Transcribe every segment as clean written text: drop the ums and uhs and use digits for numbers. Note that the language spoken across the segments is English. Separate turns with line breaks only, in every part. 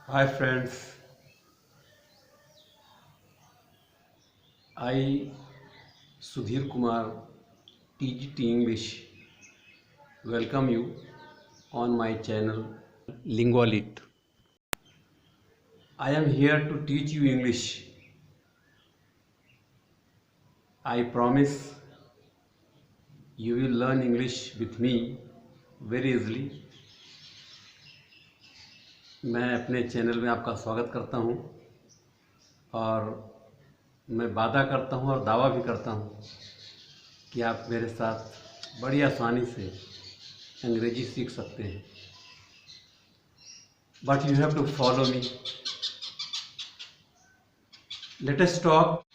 Hi friends, I Sudhir Kumar TGT English welcome you on my channel Lingualit. I am here to teach you English. I promise you will learn English with me very easily. मैं अपने channel में आपका स्वागत करता हूँ और मैं वादा करता हूँ और दावा भी करता हूँ कि आप मेरे साथ बड़ी आसानी से अंग्रेजी सीख सकते हैं। But you have to follow me. Let us talk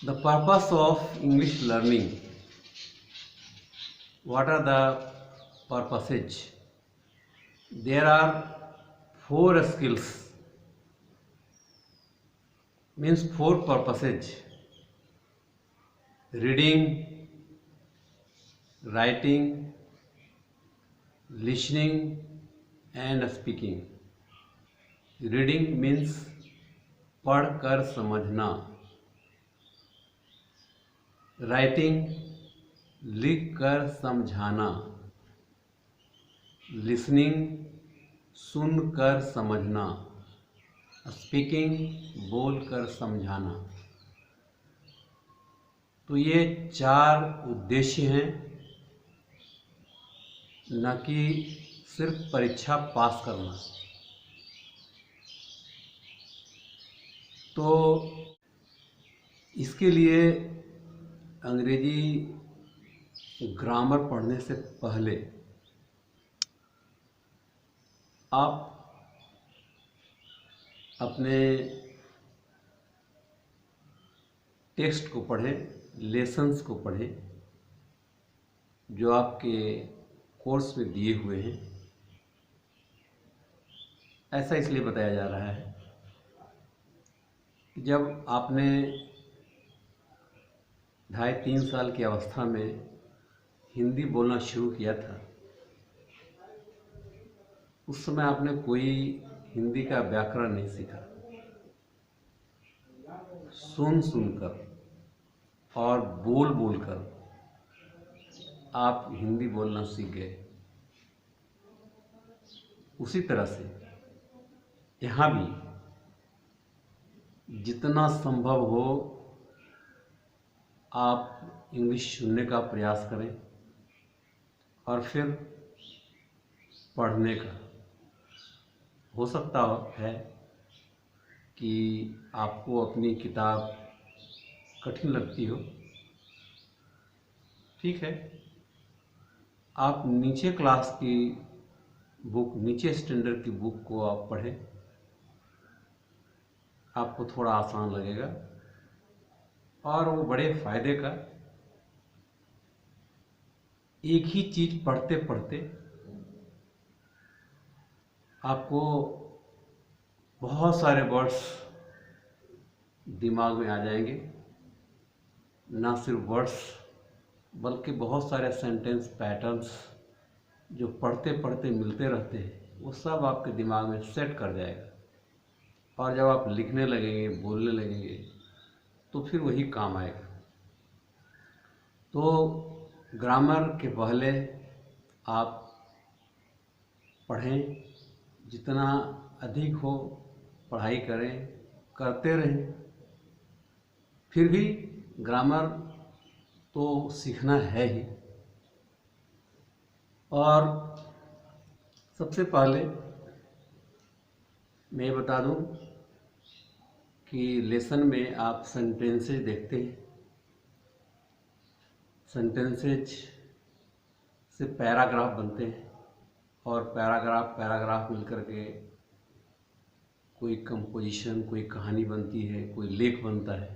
the purpose of English learning. What are the purposes? There are four skills, means four purposes: reading, writing, listening, and speaking. Reading means पढ़कर समझना. Writing लिख कर समझाना. Listening सुनकर समझना. Speaking बोलकर समझाना. तो ये चार उद्देश्य हैं, न कि सिर्फ परीक्षा पास करना. तो इसके लिए अंग्रेजी ग्रामर पढ़ने से पहले आप अपने टेक्स्ट को पढ़ें, लेसन्स को पढ़ें जो आपके कोर्स में दिए हुए हैं. ऐसा इसलिए बताया जा रहा है कि जब आपने 2.5-3 साल की अवस्था में हिंदी बोलना शुरू किया था, उस समय आपने कोई हिंदी का व्याकरण नहीं सीखा. सुन सुनकर और बोल बोलकर आप हिंदी बोलना सीख गए. उसी तरह से यहाँ भी जितना संभव हो आप इंग्लिश सुनने का प्रयास करें और फिर पढ़ने का. हो सकता है कि आपको अपनी किताब कठिन लगती हो. ठीक है, आप नीचे क्लास की बुक, नीचे स्टैंडर्ड की बुक को आप पढ़ें, आपको थोड़ा आसान लगेगा और वो बड़े फ़ायदे का. एक ही चीज़ पढ़ते पढ़ते आपको बहुत सारे वर्ड्स दिमाग में आ जाएंगे. ना सिर्फ वर्ड्स बल्कि बहुत सारे सेंटेंस पैटर्न्स जो पढ़ते पढ़ते मिलते रहते हैं, वो सब आपके दिमाग में सेट कर जाएगा. और जब आप लिखने लगेंगे, बोलने लगेंगे, तो फिर वही काम आएगा. तो ग्रामर के पहले आप पढ़ें, जितना अधिक हो पढ़ाई करें, करते रहें. फिर भी ग्रामर तो सीखना है ही. और सबसे पहले मैं ये बता दूं कि लेसन में आप सेंटेंसेस देखते हैं. सेंटेंसेज से पैराग्राफ बनते हैं और पैराग्राफ मिलकर के कोई कंपोजिशन, कोई कहानी बनती है, कोई लेख बनता है.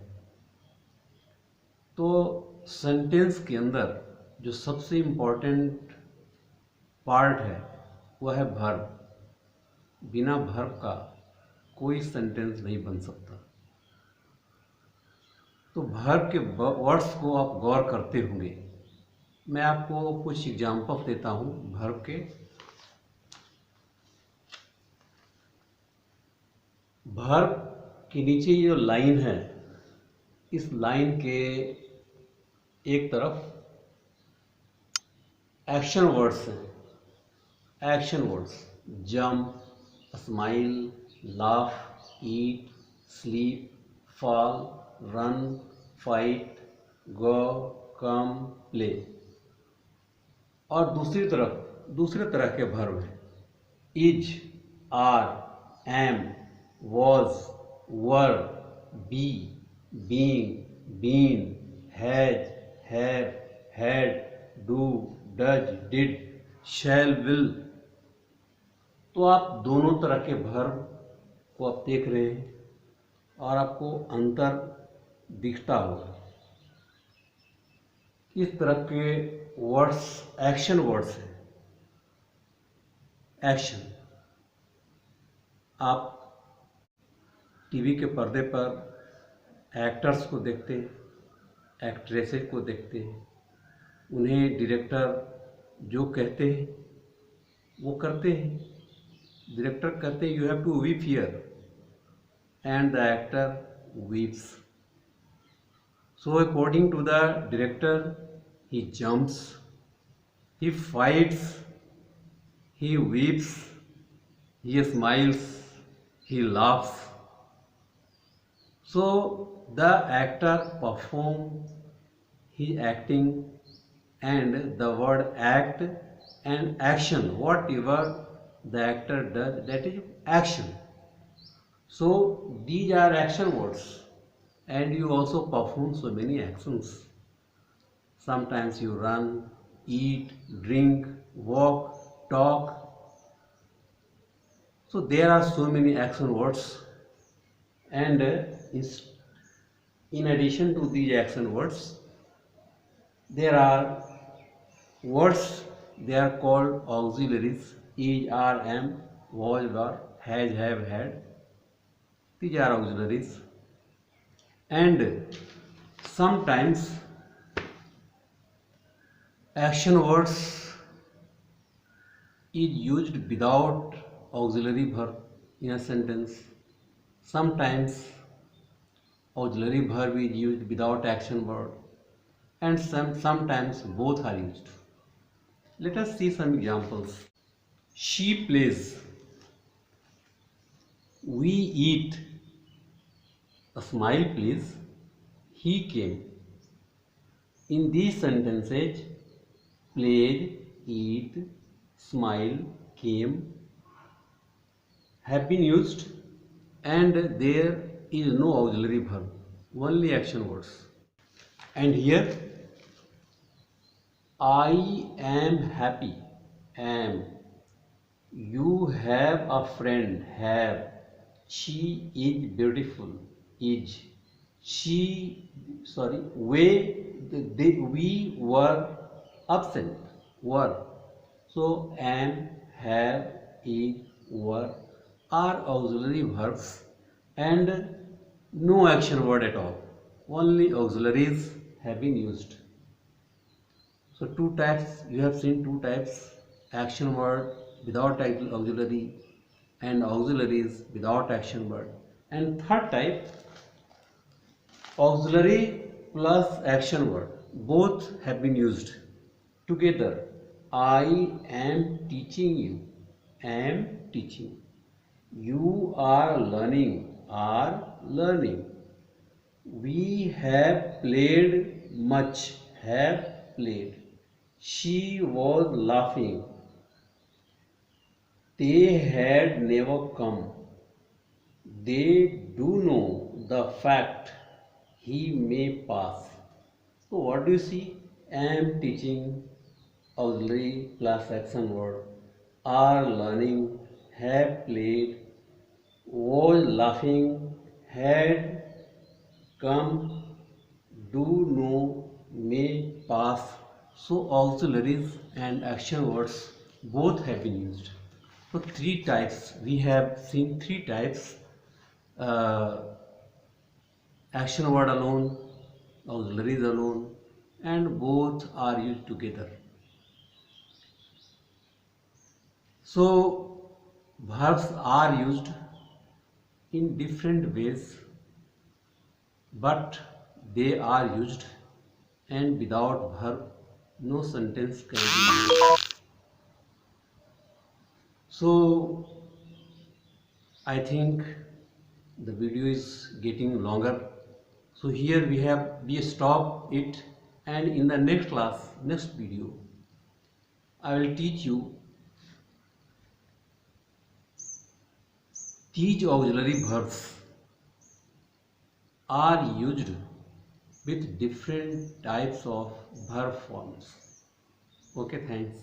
तो सेंटेंस के अंदर जो सबसे इम्पोर्टेंट पार्ट है वह है वर्ब. बिना वर्ब का कोई सेंटेंस नहीं बन सकता. तो वर्ब के वर्ड्स को आप गौर करते होंगे. मैं आपको कुछ एग्जाम्पल देता हूँ वर्ब के. वर्ब के नीचे जो लाइन है, इस लाइन के एक तरफ एक्शन वर्ड्स हैं। Action words jump, smile, laugh, eat, sleep, fall, run, fight, go, come, play. और दूसरे तरह के वर्ब हैं is, are, am, was, were, be, being, been, has, have, had, do, does, did, shall, will. तो आप दोनों तरह के वर्ब को आप देख रहे हैं और आपको अंतर दिखता होगा। इस तरह के वर्ड्स एक्शन वर्ड्स हैं। एक्शन, आप टीवी के पर्दे पर एक्टर्स को देखते हैं, एक्ट्रेसेस को देखते हैं, उन्हें डायरेक्टर जो कहते हैं वो करते हैं। डायरेक्टर कहते हैं you have to weep here and the actor weeps. So according to the director he jumps, he fights, he weeps, he smiles, he laughs. So the actor performs his acting, and the word act and action, whatever the actor does, that is action. So these are action words, and you also perform so many actions. Sometimes you run, eat, drink, walk, talk. So there are so many action words, and in addition to these action words, there are words, they are called auxiliaries. Is, are, am, was, were, has, have, had. These are auxiliaries. And sometimes action words is used without auxiliary verb in a sentence. Sometimes auxiliary verb is used without action word, and sometimes both are used. Let us see some examples. She plays, we eat, a smile please, he came. In these sentences, played, eat, smile, came have been used, and there is no auxiliary verb, only action words. And here, I am happy, am. You have a friend, have. She is beautiful, is. We were absent, were. So am, have, is, were are auxiliary verbs, and no action word at all, only auxiliaries have been used. So two types, you have seen two types, action word without auxiliary and auxiliaries without action word. And third type, auxiliary plus action word, both have been used together. I am teaching you, am teaching. You are learning, are learning. We have played much, have played. She was laughing. They had never come. They do know the fact he may pass. So what do you see? Am teaching, auxiliary plus action word, are learning, have played, was laughing, had come, do know, may pass. So auxiliaries and action words both have been used. So three types, we have seen three types, action word alone, auxiliaries alone, and both are used together. So verbs are used in different ways, but they are used, and without verb no sentence can be made. So I think the video is getting longer. So here we stop it, and in the next class, next video, I will teach you these auxiliary verbs are used with different types of verb forms. Okay, thanks.